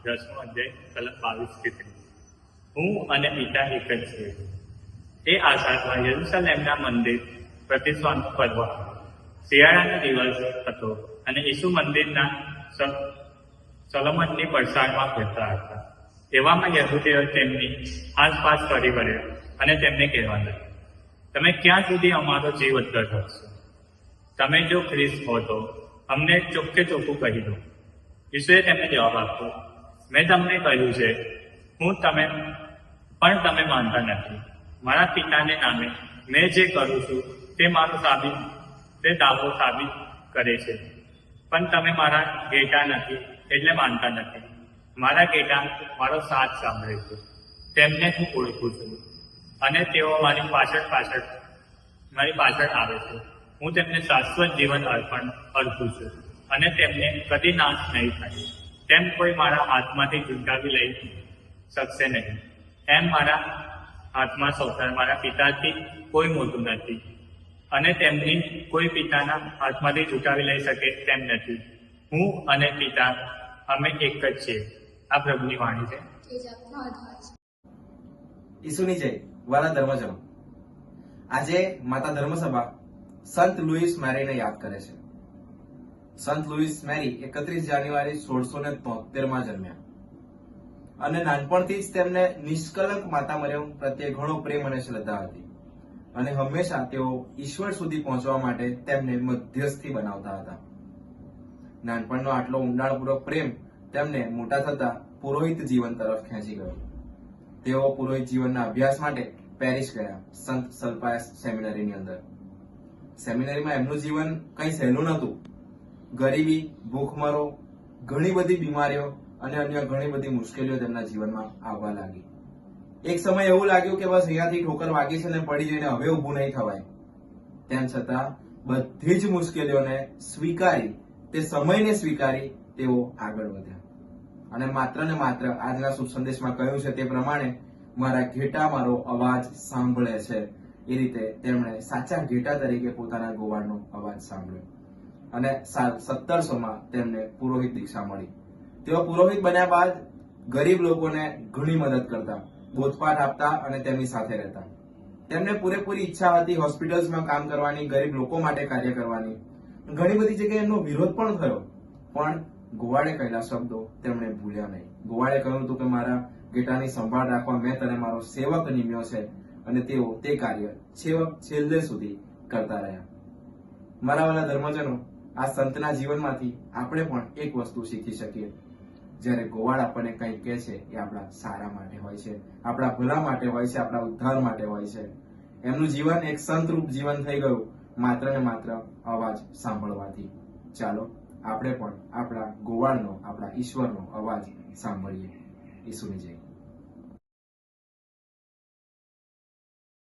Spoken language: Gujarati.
10મો અધ્યાય કલમ 22 હું અને પિતા એક જ છે. એ આશામાં યરૂશલેમના મંદિર પ્રતિષ્ઠાનો પર્વ શિયાળાનો દિવસ હતો અને ઈસુ મંદિરના સોલોમનની પડસાળમાં ફરતા હતા. એવામાં યહૂદીઓ તેમની આસપાસ ફરી વળ્યા અને તેમને કહેવા લાગ્યા, તમે ક્યાં સુધી અમારો જીવ ઉદ્ધાર કરશો? તમે જો ખ્રિસ્ત હો તો અમને ચોખ્ખે ચોખ્ખું કહી દો. ઈસુએ તેમને જવાબ આપ્યો, મેં તમને કહ્યું છે પણ તમે માનતા નથી. મારા પિતાને નામે મેં જે કરું છું તે દાવો સાબિત કરે છે, પણ તમે મારા ઘેટા નથી એટલે માનતા નથી. મારા ઘેટા મારો સાથ સાંભળે છે, તેમને હું ઓળખું છું અને તેઓ મારી પાછળ આવે છે. હું તેમને શાશ્વત જીવન અર્પું છું અને તેમને કદી નાશ નહીં થાય. તેમ કોઈ મારા હાથમાંથી ઝૂંટાવી લઈ શકશે નહીં. એમ મારા હાથમાં સૌથી મારા પિતાથી કોઈ મોટું નથી અને તેમની કોઈ પિતાના હાથમાંથી ઝૂંટાવી લઈ શકે તેમ નથી. હું અને પિતા અમે એક જ છીએ. આ પ્રભુની વાણી છે. ઈસુની જય. વાલા ધર્મજનો, આજે માતા ધર્મસભા સંત લુઈસ મેરીને યાદ કરે છે. સંત લુઈસ મેરી 31 જાન્યુઆરી 1673 જન્મ્યા અને નાનપણથી જ તેમને નિષ્કલંક માતા મરિયમ પ્રત્યે ઘણો પ્રેમ અને શ્રદ્ધા હતી અને હંમેશા તેઓ ઈશ્વર સુધી પહોંચવા માટે તેમને મધ્યસ્થી બનાવતા હતા. નાનપણનો આટલો ઊંડાણપૂર્વક પ્રેમ તેમને મોટા થતા પુરોહિત જીવન તરફ ખેંચી ગયો. તેઓ પુરોહિત જીવનના અભ્યાસ માટે પેરિસ ગયા, સંત સલ્પાયસ સેમિનરીની અંદર. સેમિનરીમાં એમનું જીવન કંઈ સહેલું નહોતું. ગરીબી, ભૂખમરો, ઘણી બધી બીમારીઓ અને અન્ય ઘણી બધી મુશ્કેલીઓ તેમના જીવનમાં આવવા લાગી. એક સમય એવું લાગ્યું કે બસ અહીંયાથી ઠોકર વાગી છે ને પડી જઈને હવે ઊભું નહીં થવાય. તેમ છતાં બધી જ મુશ્કેલીઓને સ્વીકારી, તે સમયને સ્વીકારી તેઓ આગળ વધ્યા અને માત્ર ને માત્ર આજના શુભ સંદેશમાં કહ્યું છે તે પ્રમાણે મારા ઘેટા મારો અવાજ સાંભળે છે. એ રીતે તેમણે સાચા ઘેટા તરીકે પોતાના ગોવાળનો અવાજ સાંભળ્યો અને 1700માં તેમને પુરોહિત દીક્ષા મળી. તેઓ પુરોહિત બન્યા બાદ ગરીબ લોકોને ઘણી મદદ કરતા, બોધપાઠ આપતા અને તેમની સાથે રહેતા. તેમને પૂરેપૂરી ઈચ્છા હતી હોસ્પિટલ્સમાં કામ કરવાની, ગરીબ લોકો માટે કાર્ય કરવાની. ઘણી બધી જગ્યાએ એમનો વિરોધ પણ થયો, પણ ગોવાળે કહેલા શબ્દો તેમણે ભૂલ્યા નહીં. ગોવાળે કહ્યું હતું કે મારા ઘેટાની સંભાળ રાખવા મેં તને મારો સેવક નિમ્યો છે અને તેઓ તે કાર્ય છેલ્લે સુધી કરતા રહ્યા. મારા વાલા ધર્મજનો, આ સંતના જીવનમાંથી આપણે પણ એક વસ્તુ શીખી શકીએ. જ્યારે ગોવાળ આપણને કંઈ કહે છે એ આપણા સારા માટે હોય છે, આપણા ભલા માટે હોય છે, આપણા ઉદ્ધાર માટે હોય છે. એમનું જીવન એક સંતરૂપ જીવન થઈ ગયું માત્ર ને માત્ર અવાજ સાંભળવાથી. ચાલો આપણે પણ આપણા ગોવાળનો, આપણા ઈશ્વરનો અવાજ સાંભળીએ. ઈસુની જય.